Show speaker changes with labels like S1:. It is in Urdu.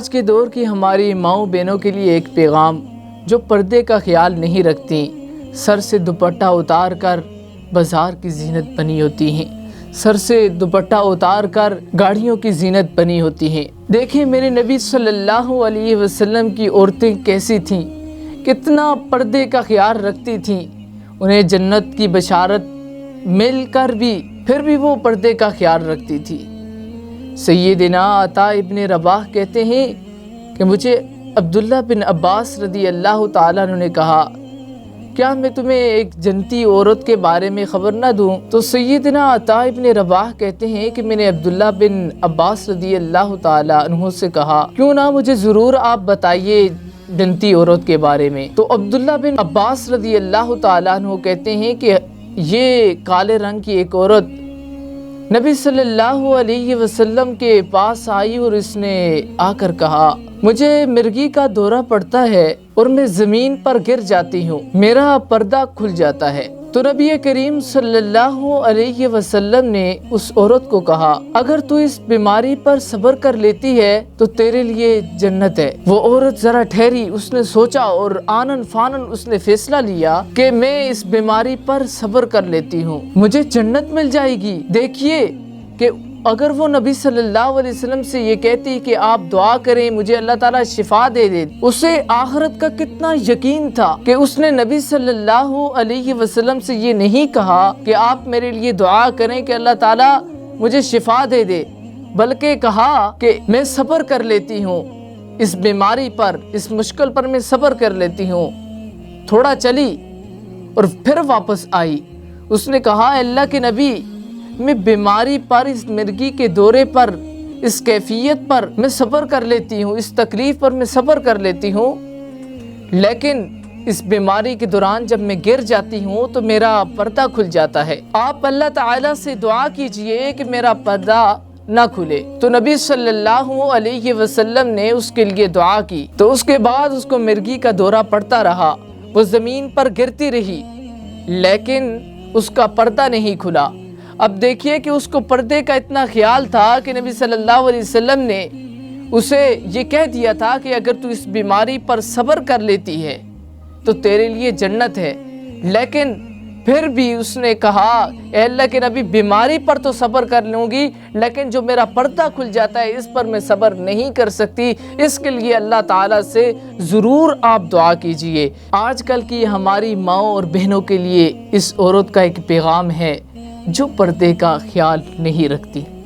S1: آج کے دور کی ہماری ماؤں بہنوں کے لیے ایک پیغام جو پردے کا خیال نہیں رکھتی، سر سے دوپٹہ اتار کر بازار کی زینت بنی ہوتی ہیں، سر سے دوپٹہ اتار کر گاڑیوں کی زینت بنی ہوتی ہیں۔ دیکھیں میرے نبی صلی اللہ علیہ وسلم کی عورتیں کیسی تھیں، کتنا پردے کا خیال رکھتی تھیں، انہیں جنت کی بشارت مل کر بھی پھر بھی وہ پردے کا خیال رکھتی تھی۔ سیدنا عطا ابن رباح کہتے ہیں کہ مجھے عبداللہ بن عباس رضی اللہ تعالیٰ عنہ نے کہا، کیا میں تمہیں ایک جنتی عورت کے بارے میں خبر نہ دوں؟ تو سیدنا عطا ابن رباح کہتے ہیں کہ میں نے عبداللہ بن عباس رضی اللہ تعالیٰ عنہ سے کہا، کیوں نہ، مجھے ضرور آپ بتائیے جنتی عورت کے بارے میں۔ تو عبداللہ بن عباس رضی اللہ تعالیٰ عنہ کہتے ہیں کہ یہ کالے رنگ کی ایک عورت نبی صلی اللہ علیہ وسلم کے پاس آئی اور اس نے آ کر کہا، مجھے مرگی کا دورہ پڑتا ہے اور میں زمین پر گر جاتی ہوں، میرا پردہ کھل جاتا ہے۔ تو نبی کریم صلی اللہ علیہ وسلم نے اس عورت کو کہا، اگر تو اس بیماری پر صبر کر لیتی ہے تو تیرے لیے جنت ہے۔ وہ عورت ذرا ٹھہری، اس نے سوچا اور آنن فانن اس نے فیصلہ لیا کہ میں اس بیماری پر صبر کر لیتی ہوں، مجھے جنت مل جائے گی۔ دیکھیے کہ اگر وہ نبی صلی اللہ علیہ وسلم سے یہ کہتی کہ آپ دعا کریں مجھے اللہ تعالیٰ شفا دے دے، اسے آخرت کا کتنا یقین تھا کہ اس نے نبی صلی اللہ علیہ وسلم سے یہ نہیں کہا کہ آپ میرے لیے دعا کریں کہ اللہ تعالیٰ مجھے شفا دے دے، بلکہ کہا کہ میں صبر کر لیتی ہوں اس بیماری پر، اس مشکل پر میں صبر کر لیتی ہوں۔ تھوڑا چلی اور پھر واپس آئی، اس نے کہا، اللہ کے نبی، میں بیماری پر، اس مرگی کے دورے پر، اس کیفیت پر میں صبر کر لیتی ہوں، اس تکلیف پر میں صبر کر لیتی ہوں، لیکن اس بیماری کے دوران جب میں گر جاتی ہوں تو میرا پردہ کھل جاتا ہے۔ آپ اللہ تعالیٰ سے دعا کیجئے کہ میرا پردہ نہ کھلے۔ تو نبی صلی اللہ علیہ وسلم نے اس کے لیے دعا کی، تو اس کے بعد اس کو مرگی کا دورہ پڑتا رہا، وہ زمین پر گرتی رہی لیکن اس کا پردہ نہیں کھلا۔ اب دیکھیے کہ اس کو پردے کا اتنا خیال تھا کہ نبی صلی اللہ علیہ وسلم نے اسے یہ کہہ دیا تھا کہ اگر تو اس بیماری پر صبر کر لیتی ہے تو تیرے لیے جنت ہے، لیکن پھر بھی اس نے کہا، اے اللہ کے نبی، بیماری پر تو صبر کر لوں گی لیکن جو میرا پردہ کھل جاتا ہے اس پر میں صبر نہیں کر سکتی، اس کے لیے اللہ تعالیٰ سے ضرور آپ دعا کیجئے۔ آج کل کی ہماری ماؤں اور بہنوں کے لیے اس عورت کا ایک پیغام ہے جو پردے کا خیال نہیں رکھتی۔